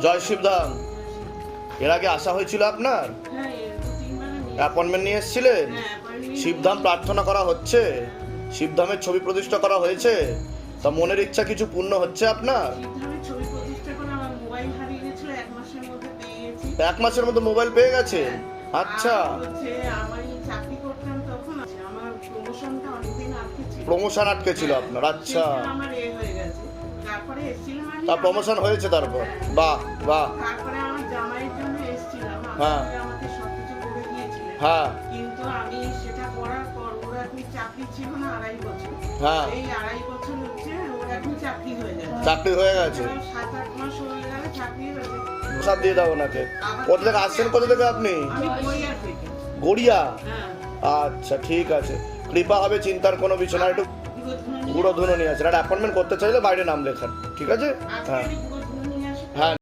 জয় শিবধাম। এর আগে আসা হয়েছিল আপনার? অ্যাপয়েন্টমেন্ট নিয়ে এসেছিলেন? শিবধাম প্রার্থনা করা হচ্ছে, শিবধামের ছবি প্রতিষ্ঠা করা হয়েছে, তা মনের ইচ্ছা কিছু পূর্ণ হচ্ছে আপনার? এক মাসের মধ্যে মোবাইল পেয়ে গেছে? আচ্ছা, প্রমোশন আটকে ছিল আপনার? আচ্ছা, তা প্রমোশন হয়েছে তারপর? বাহ বাহ। হ্যাঁ হ্যাঁ কিন্তু আমি সেটা করার পর ওর এখন চাকরি ছিল না 2.5 বছর। হ্যাঁ, এই 2.5 বছর হচ্ছে ওর এখন চাকরি হয়ে গেছে। চাকরি হয়ে গেছে? 7-8 মাস হয়ে গেল চাকরি হয়েছে। প্রসাদ দিয়ে দাও ওনাকে। কোথা থেকে আসছেন, কোথা থেকে আপনি? আমি গড়িয়া থেকে। গড়িয়া? হ্যাঁ। আচ্ছা ঠিক আছে, কৃপা হবে, চিন্তার কোনো বিষয় না। একটু গুঁড়ো ধুনো নিয়ে আসেন, আর অ্যাপয়েন্টমেন্ট করতে চাইলে বাইরে নাম লেখান, ঠিক আছে? আজকে হ্যাঁ আমি গুঁড়ো ধুনো নিয়ে আসি। হ্যাঁ।